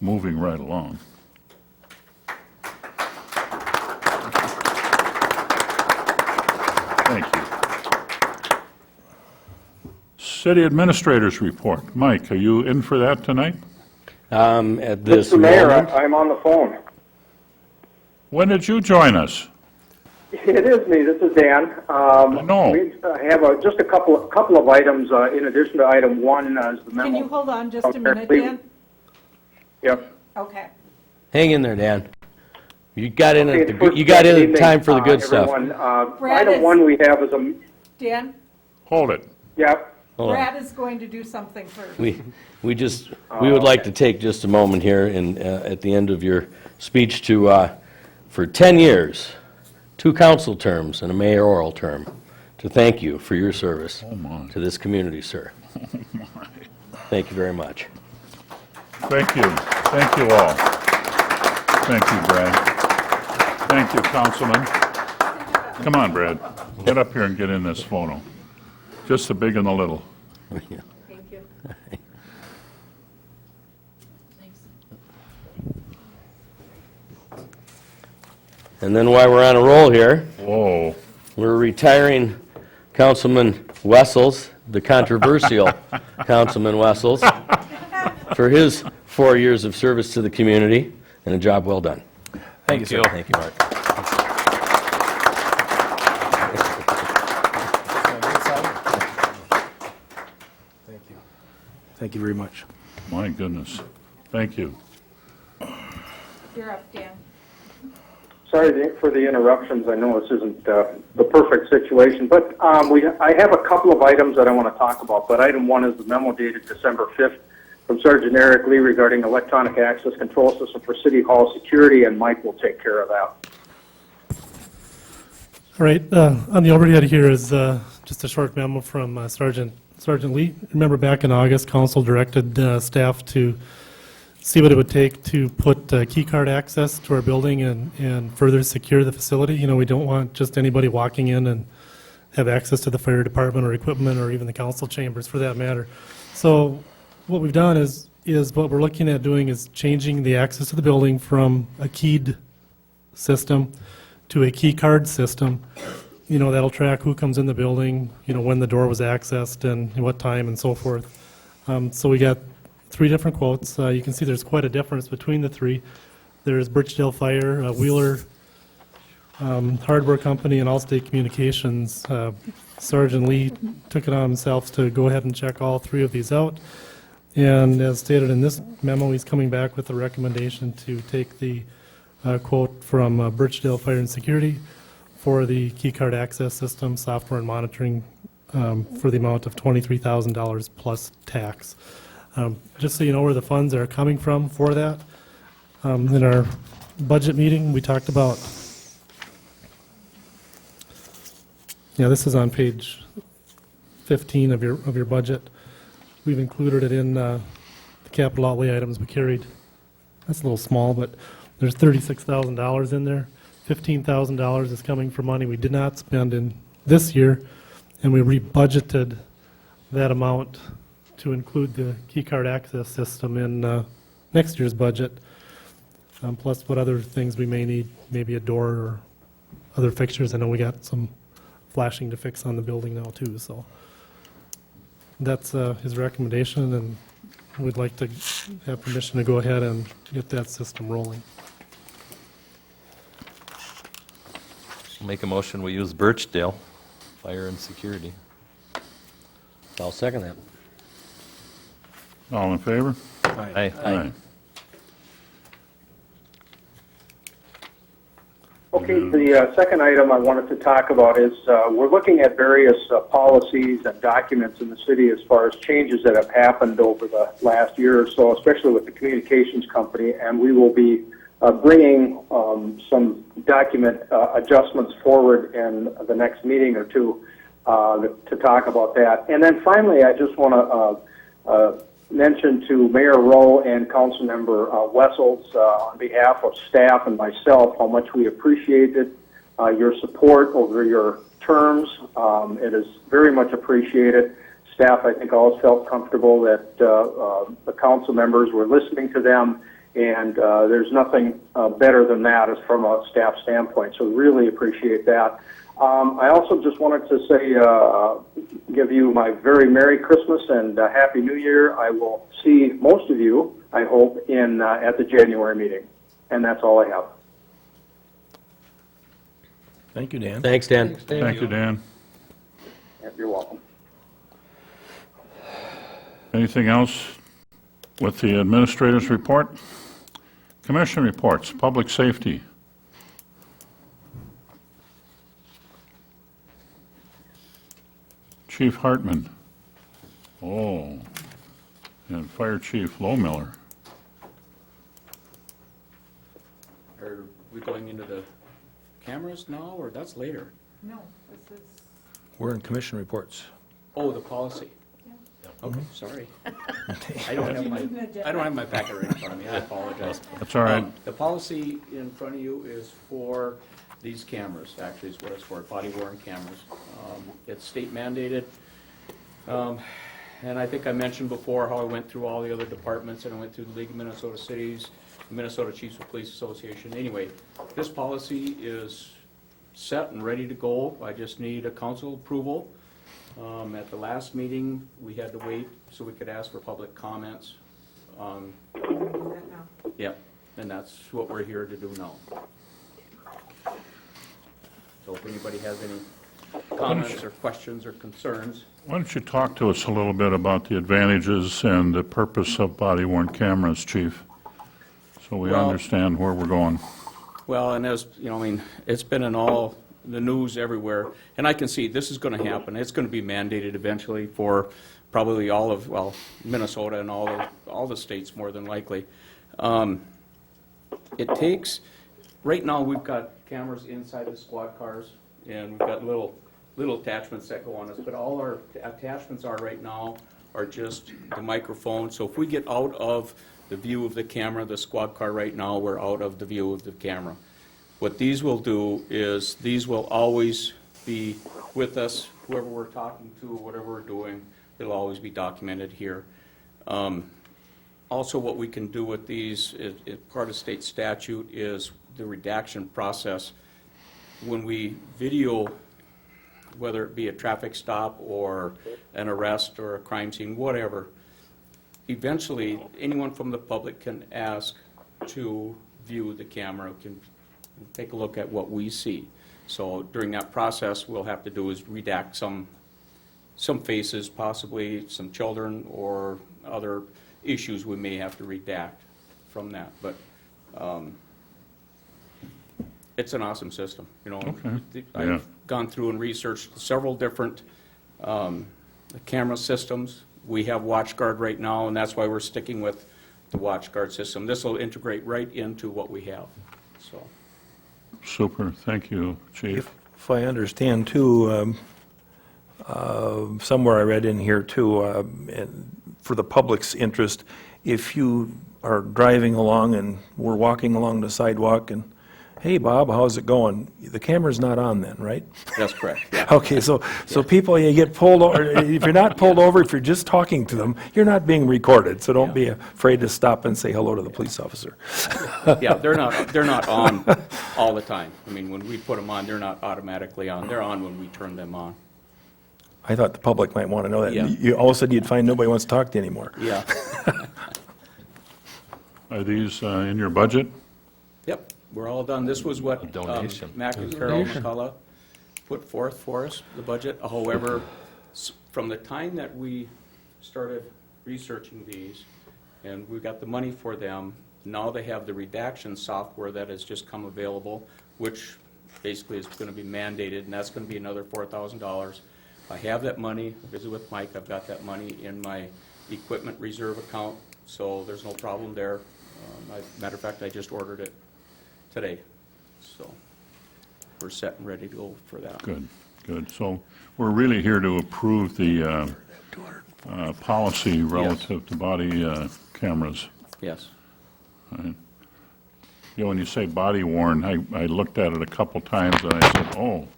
moving right along. Thank you. City Administrators Report. Mike, are you in for that tonight? At this Mr. Mayor, moment, I'm on the phone. When did you join us? It is me. This is Dan. No. We have just a couple of items in addition to item one as the memo. Can you hold on just a minute, Dan? Yep. Okay. hang in there, Dan. You got in Okay, at the, first, you got in evening, at time for the good stuff. everyone. Brad Item is- one we have is a, Dan, Hold it. yep. Hold on. Brad is going to do something first. We would like to take just a moment here and, at the end of your speech to, for 10 years, 2 council terms and a mayoral term, to thank you for your service to this community, sir. Thank you very much. Thank you. Thank you all. Thank you, Brad. Thank you, Councilman. Come on, Brad. Get up here and get in this photo. Just the big and the little. Thank you. And then while we're on a roll here, Whoa. we're retiring Councilman Wessels, the controversial Councilman Wessels, for his 4 years of service to the community, and a job well done. Thank you, sir. Thank you, Mark. Thank you. Thank you very much. My goodness. Thank you. You're up, Dan. Sorry for the interruptions. I know this isn't the perfect situation, but I have a couple of items that I want to talk about. But item one is the memo dated December 5th from Sergeant Eric Lee regarding electronic access control system for City Hall security, and Mike will take care of that. All right, on the overhead here is just a short memo from Sergeant Lee. Remember back in August, council directed staff to see what it would take to put key card access to our building and further secure the facility. You know, we don't want just anybody walking in and have access to the fire department or equipment or even the council chambers for that matter. So what we've done is what we're looking at doing is changing the access to the building from a keyed system to a key card system. You know, that'll track who comes in the building, you know, when the door was accessed and what time and so forth. So we got 3 different quotes. You can see there's quite a difference between the 3. There's Birchdale Fire, Wheeler Hardware Company, and Allstate Communications. Sergeant Lee took it on himself to go ahead and check all 3 of these out. And as stated in this memo, he's coming back with a recommendation to take the quote from Birchdale Fire and Security for the key card access system, software and monitoring for the amount of $23,000 plus tax. Just so you know where the funds are coming from for that, in our budget meeting, we talked about, this is on page 15 of your budget. We've included it in the capital outlay items we carried. That's a little small, but there's $36,000 in there. $15,000 is coming from money we did not spend in this year, and we rebudgeted that amount to include the key card access system in next year's budget, plus what other things we may need, maybe a door or other fixtures. I know we got some flashing to fix on the building now too, so that's his recommendation, and we'd like to have permission to go ahead and get that system rolling. Make a motion, we use Birchdale Fire and Security. I'll second that. All in favor? Aye. Aye. Okay, the second item I wanted to talk about is we're looking at various policies and documents in the city as far as changes that have happened over the last year or so, especially with the communications company, and we will be bringing some document adjustments forward in the next meeting or two to talk about that. And then finally, I just want to mention to Mayor Rowe and Councilmember Wessels on behalf of staff and myself how much we appreciated your support over your terms. It is very much appreciated. Staff, I think, always felt comfortable that the council members were listening to them And there's nothing better than that as from a staff standpoint. So really appreciate that. I also just wanted to say, give you my very Merry Christmas and Happy New Year. I will see most of you, I hope, at the January meeting. And that's all I have. Thank you, Dan. Thanks, Dan. Thank you, Dan. You're welcome. Anything else with the administrator's report? Commission reports, public safety. Chief Hartman. Oh, and Fire Chief Lowmiller. Are we going into the cameras now, or that's later? No, this is, We're in commission reports. Oh, the policy. Okay, sorry. I don't have my packet right in front of me, I apologize. That's all right. The policy in front of you is for these cameras, actually is what it's for, body worn cameras. It's state mandated. And I think I mentioned before how I went through all the other departments, and I went through the League of Minnesota Cities, Minnesota Chiefs of Police Association. Anyway, this policy is set and ready to go. I just need a council approval. At the last meeting, we had to wait so we could ask for public comments. Yep, and that's what we're here to do now. So if anybody has any comments or questions or concerns. Why don't you talk to us a little bit about the advantages and the purpose of body-worn cameras, Chief, so we Well- understand where we're going. Well, and as, you know, I mean, it's been in all the news everywhere, and I can see this is going to happen. It's going to be mandated eventually for probably all of, well, Minnesota and all the states more than likely. It takes, right now, we've got cameras inside the squad cars, and we've got little attachments that go on us, but all our attachments are right now are just the microphone. So if we get out of the view of the camera, the squad car right now, we're out of the view of the camera. What these will do is these will always be with us, whoever we're talking to, whatever we're doing, it'll always be documented here. Also, what we can do with these, part of state statute, is the redaction process. When we video, whether it be a traffic stop or an arrest or a crime scene, whatever, eventually, anyone from the public can ask to view the camera, can take a look at what we see. So during that process, we'll have to do is redact some faces, possibly some children or other issues we may have to redact from that. But it's an awesome system, you know. Okay. I've Yeah. gone through and researched several different camera systems. We have WatchGuard right now, and that's why we're sticking with the WatchGuard system. This will integrate right into what we have, so. Super, thank you, Chief. If I understand too, somewhere I read in here too, and for the public's interest, if you are driving along and we're walking along the sidewalk and, hey, Bob, how's it going? The camera's not on then, right? That's correct, yeah. Okay, so people, you get pulled over, if you're not pulled over, if you're just talking to them, you're not being recorded, so don't be afraid to stop and say hello to the police officer. Yeah, they're not on all the time. I mean, when we put them on, they're not automatically on. They're on when we turn them on. I thought the public might want to know that. Yeah. All of a sudden, you'd find nobody wants to talk to you anymore. Yeah. Are these in your budget? Yep, we're all done. This was what Donation. Mac and Carol McCullough put forth for us, the budget. However, from the time that we started researching these, and we got the money for them, now they have the redaction software that has just come available, which basically is going to be mandated, and that's going to be another $4,000. I have that money, visit with Mike, I've got that money in my equipment reserve account, so there's no problem there. Matter of fact, I just ordered it today, so we're set and ready to go for that. Good, good. So we're really here to approve the policy relative to body cameras. Yes. Right. You know, when you say body worn, I looked at it a couple times and I said, oh,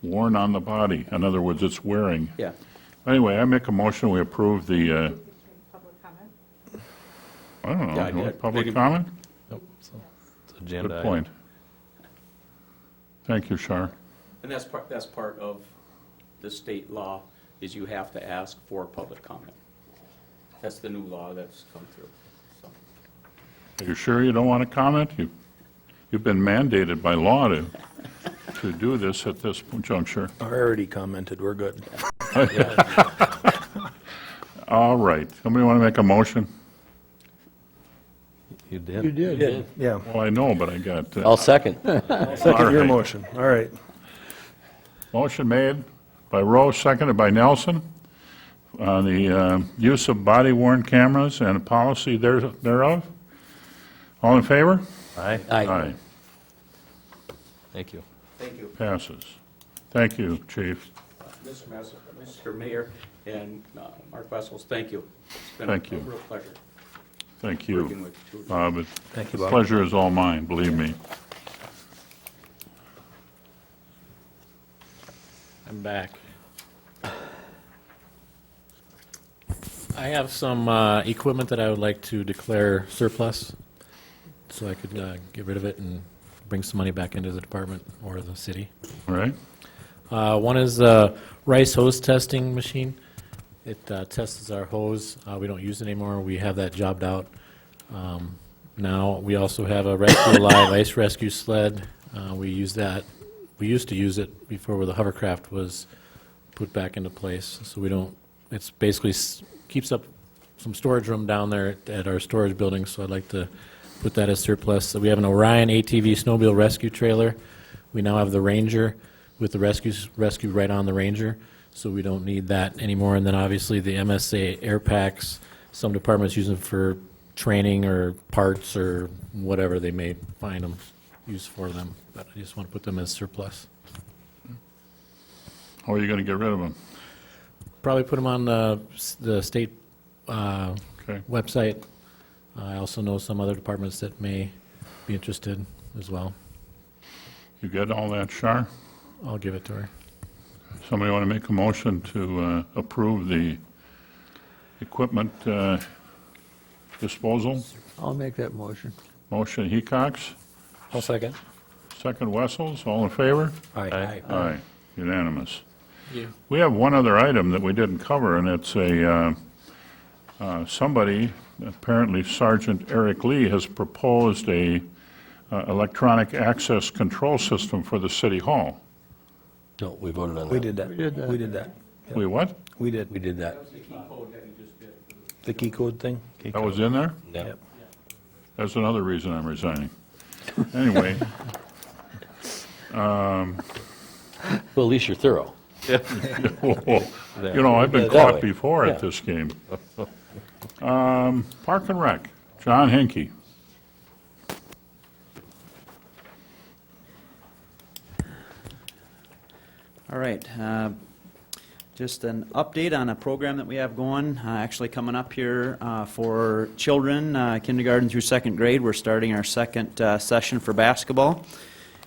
worn on the body. In other words, it's wearing. Yeah. Anyway, I make a motion, we approve the, public comment. I don't know, Yeah, I you want did. public Did you- comment? It's agenda Good item. point. Thank you, Shar. And that's part of the state law, is you have to ask for public comment. That's the new law that's come through, so. Are you sure you don't want to comment? You've been mandated by law to do this at this juncture. I already commented, we're good. All right. Somebody want to make a motion? You did? You did. Yeah. Well, I know, but I got, I'll second. Second your right. motion, all right. motion made by Rose, seconded by Nelson, on the use of body-worn cameras and a policy thereof. All in favor? Aye. Aye. Thank you. Thank you, Passes. Thank you, Chief. Mr. Mayor and Mark Wessels, thank you. It's been Thank you. a real pleasure Thank you, working with you. Bob. Thank you, The Bob. pleasure is all mine, believe me. I'm back. I have some equipment that I would like to declare surplus, so I could get rid of it and bring some money back into the department or the city. All right? One is the rice hose testing machine. It tests our hose. We don't use it anymore. We have that jobbed out. Now, we also have a Rescue Alive ice rescue sled. We use that. We used to use it before where the hovercraft was put back into place. So we don't, it's basically keeps up some storage room down there at our storage building, so I'd like to put that as surplus. So we have an Orion ATV snowmobile rescue trailer. We now have the Ranger with the rescue right on the Ranger, so we don't need that anymore. And then obviously the MSA air packs, some departments use them for training or parts or whatever they may find them use for them, but I just want to put them as surplus. How are you going to get rid of them? Probably put them on the state Okay. website. I also know some other departments that may be interested as well. You get all that, Shar? I'll give it to her. Somebody want to make a motion to approve the equipment disposal? I'll make that motion. Motion Hecox, I'll second. second Wessels, all in favor? Aye. Aye, unanimous. You. We have one other item that we didn't cover, and it's somebody, apparently Sergeant Eric Lee, has proposed a electronic access control system for the city hall. No, we voted on that. We did that. We did that. We did that. We what? We did. We did that. The key code thing? That was in there? Yeah. That's another reason I'm resigning. Anyway, Well, at least you're thorough. you know, I've been That caught way. before at Yeah. this game. Park and Rec, John Henke. All right, just an update on a program that we have going, actually coming up here for children, kindergarten through second grade. We're starting our second session for basketball.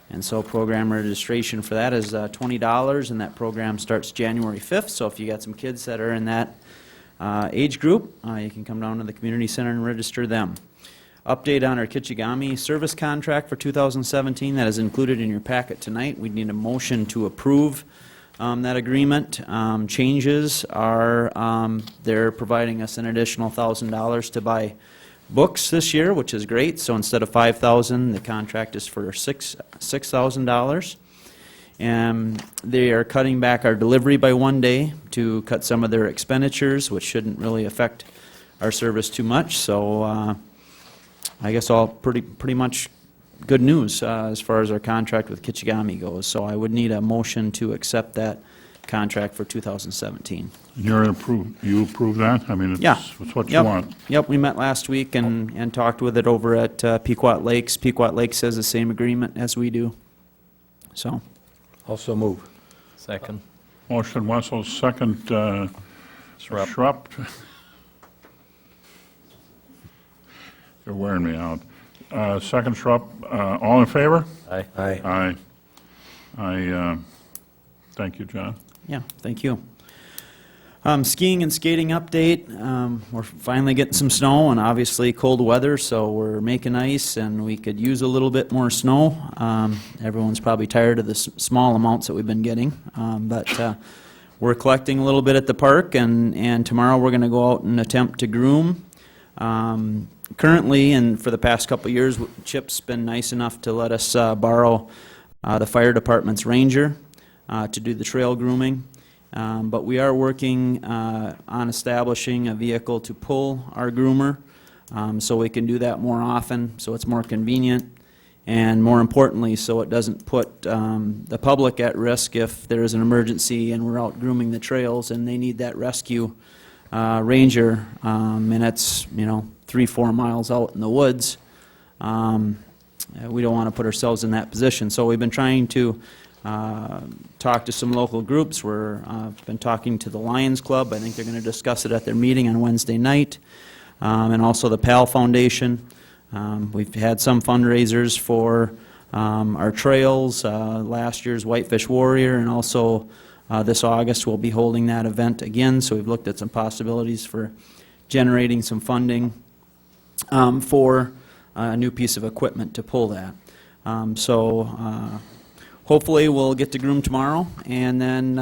And so program registration for that is $20, and that program starts January 5th. So if you got some kids that are in that age group, you can come down to the community center and register them. Update on our Kichigami service contract for 2017 that is included in your packet tonight. We need a motion to approve that agreement. Changes are they're providing us an additional $1,000 to buy books this year, which is great. So instead of $5,000, the contract is for $6,000. And they are cutting back our delivery by 1 day to cut some of their expenditures, which shouldn't really affect our service too much. So I guess all pretty much good news as far as our contract with Kichigami goes. So I would need a motion to accept that contract for 2017. You approve that? I mean, Yeah. it's what you Yep. want. Yep, we met last week and talked with it over at Pequot Lakes. Pequot Lakes has the same agreement as we do. So, Also move. Second. Motion Wessel, second Schrupp. You're wearing me out. Second Schrupp, all in favor? Aye. Aye. Aye. Thank you, John. yeah, thank you. Skiing and skating update. We're finally getting some snow and obviously cold weather, so we're making ice and we could use a little bit more snow. Everyone's probably tired of the small amounts that we've been getting, but we're collecting a little bit at the park, and tomorrow we're going to go out and attempt to groom. Currently, and for the past couple of years, Chip's been nice enough to let us borrow the fire department's Ranger to do the trail grooming. But we are working on establishing a vehicle to pull our groomer, so we can do that more often, so it's more convenient, and more importantly, so it doesn't put the public at risk if there is an emergency and we're out grooming the trails and they need that rescue Ranger, and it's 3-4 miles out in the woods. We don't want to put ourselves in that position, so we've been trying to talk to some local groups. We've been talking to the Lions Club. I think they're going to discuss it at their meeting on Wednesday night, and also the PAL Foundation. We've had some fundraisers for our trails, last year's Whitefish Warrior, and also this August we'll be holding that event again, so we've looked at some possibilities for generating some funding for a new piece of equipment to pull that. Hopefully we'll get to groom tomorrow, and then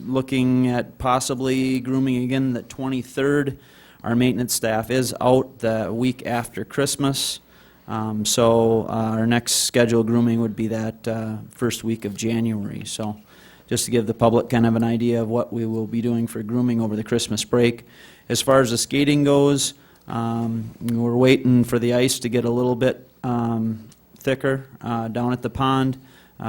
looking at possibly grooming again the 23rd. Our maintenance staff is out the week after Christmas, so our next scheduled grooming would be that first week of January. So just to give the public kind of an idea of what we will be doing for grooming over the Christmas break. As far as the skating goes, we're waiting for the ice to get a little bit thicker down at the pond.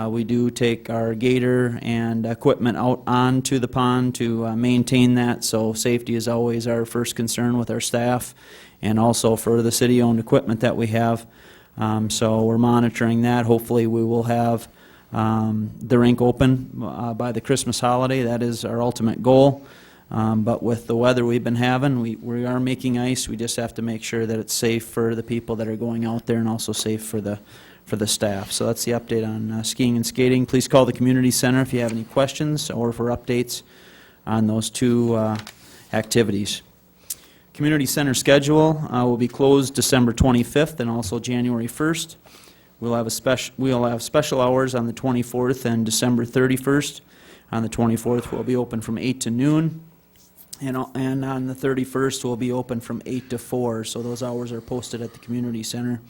We do take our gator and equipment out onto the pond to maintain that, so safety is always our first concern with our staff, and also for the city-owned equipment that we have. So we're monitoring that. Hopefully we will have the rink open by the Christmas holiday. That is our ultimate goal. But with the weather we've been having, we are making ice. We just have to make sure that it's safe for the people that are going out there and also safe for the staff. So that's the update on skiing and skating. Please call the community center if you have any questions or for updates on those two activities. Community center schedule will be closed December 25th and also January 1st. We'll have special hours on the 24th and December 31st. On the 24th, we'll be open from 8 to noon, and on the 31st, we'll be open from 8 to 4. So those hours are posted at the community center.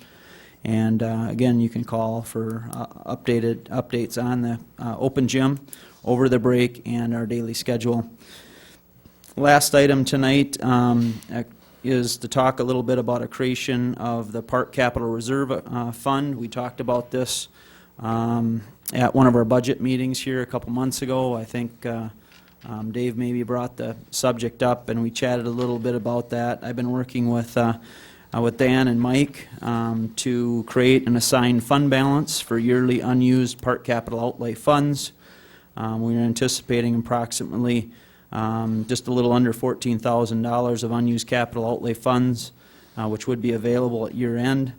And again, you can call for updates on the open gym over the break and our daily schedule. Last item tonight is to talk a little bit about a creation of the Park Capital Reserve Fund. We talked about this at one of our budget meetings here a couple months ago. I think Dave maybe brought the subject up, and we chatted a little bit about that. I've been working with Dan and Mike to create an assigned fund balance for yearly unused park capital outlay funds. We're anticipating approximately just a little under $14,000 of unused capital outlay funds, which would be available at year end.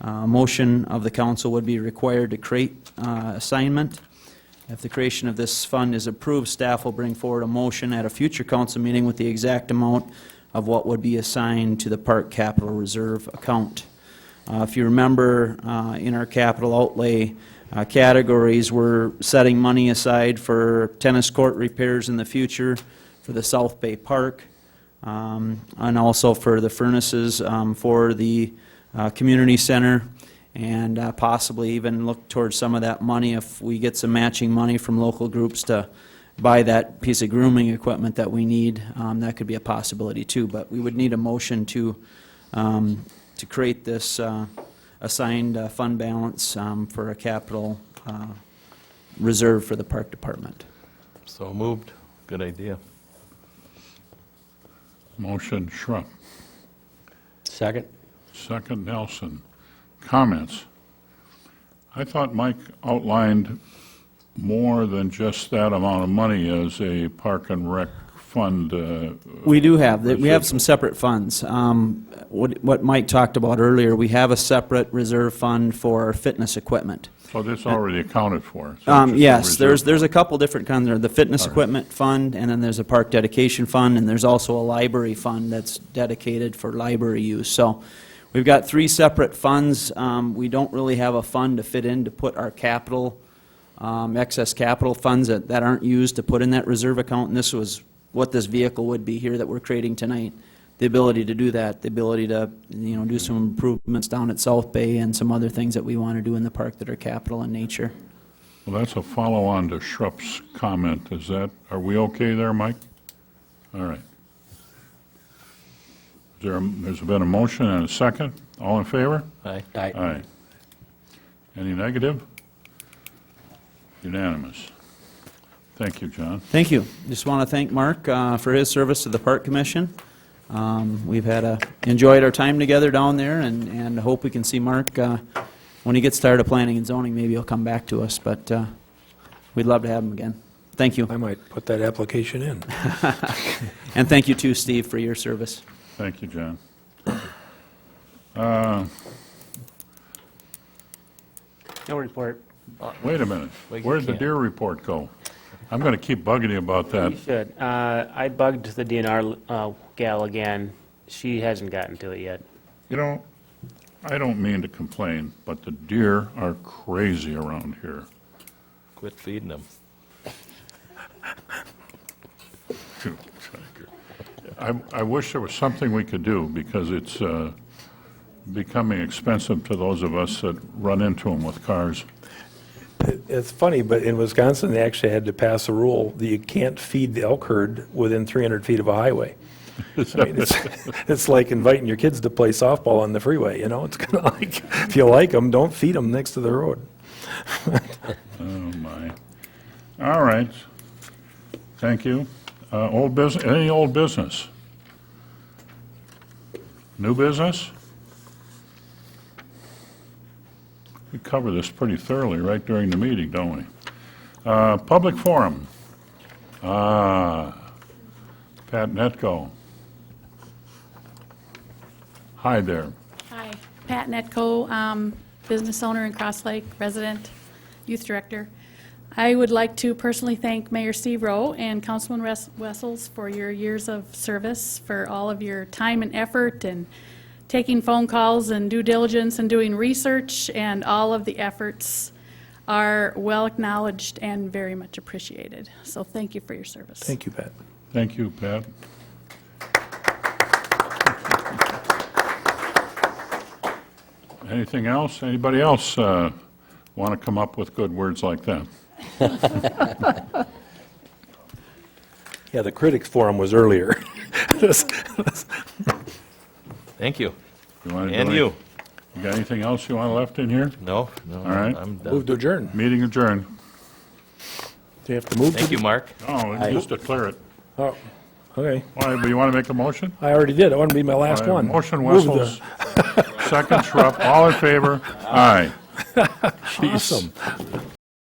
A motion of the council would be required to create assignment. If the creation of this fund is approved, staff will bring forward a motion at a future council meeting with the exact amount of what would be assigned to the Park Capital Reserve account. If you remember, in our capital outlay categories, we're setting money aside for tennis court repairs in the future, for the South Bay Park, and also for the furnaces for the community center, and possibly even look towards some of that money if we get some matching money from local groups to buy that piece of grooming equipment that we need. That could be a possibility too, but we would need a motion to create this assigned fund balance for a capital reserve for the park department. So moved. Good idea. Motion Schrupp. Second? Second Nelson. Comments? I thought Mike outlined more than just that amount of money as a park and rec fund. We do have, we have some separate funds. What Mike talked about earlier, we have a separate reserve fund for fitness equipment. So this already accounted for? So it's just a Yes, reserve there's a couple different kinds. There's the fitness equipment fund, and then there's a park dedication fund, and there's also a library fund that's dedicated for library use. So we've got three separate funds. We don't really have a fund to fit in to put our capital, excess capital funds that aren't used to put in that reserve account, and this was what this vehicle would be here that we're creating tonight. The ability to do that, the ability to, do some improvements down at South Bay and some other things that we want to do in the park that are capital in nature. Well, that's a follow-on to Schrupp's comment. Are we okay there, Mike? All right. There's been a motion and a second. All in favor? Aye. Aye. Any negative? Unanimous. Thank you, John. Thank you. Just want to thank Mark for his service to the Park Commission. We've enjoyed our time together down there, and hope we can see Mark when he gets tired of planning and zoning. Maybe he'll come back to us, but we'd love to have him again. Thank you. I might put that application in. And thank you too, Steve, for your service. Thank you, John. No report. Wait a minute. Well, you Where'd the can't. deer report go? I'm going to keep bugging you about that. You should. I bugged the DNR gal again. She hasn't gotten to it yet. I don't mean to complain, but the deer are crazy around here. Quit feeding them. I wish there was something we could do, because it's becoming expensive to those of us that run into them with cars. It's funny, but in Wisconsin, they actually had to pass a rule that you can't feed the elk herd within 300 feet of a highway. I mean, it's like inviting your kids to play softball on the freeway, It's kind of like, if you like them, don't feed them next to the road. Oh, my. All right. Thank you. Old business, any old business? New business? We cover this pretty thoroughly right during the meeting, don't we? Public forum. Pat Netco. Hi there. Hi, Pat Netco, business owner in Cross Lake, resident, youth director. I would like to personally thank Mayor Steve Rowe and Councilman Wessels for your years of service, for all of your time and effort and taking phone calls and due diligence and doing research, and all of the efforts are well acknowledged and very much appreciated. So thank you for your service. Thank you, Pat. Thank you, Pat. Anything else? Anybody else want to come up with good words like that? Yeah, the critics forum was earlier. Thank you. You wanna do And any- you. You got anything else you want left in here? No, All right. I'm done. Move to adjourn. Meeting adjourned. Do you have to move to? Thank you, Mark. Oh, just declare it. Oh, okay. Why, but you want to make a motion? I already did. I want to be my last All right, one. Motion Move the- Wessels, second Schrupp, all in favor? Aye. Awesome.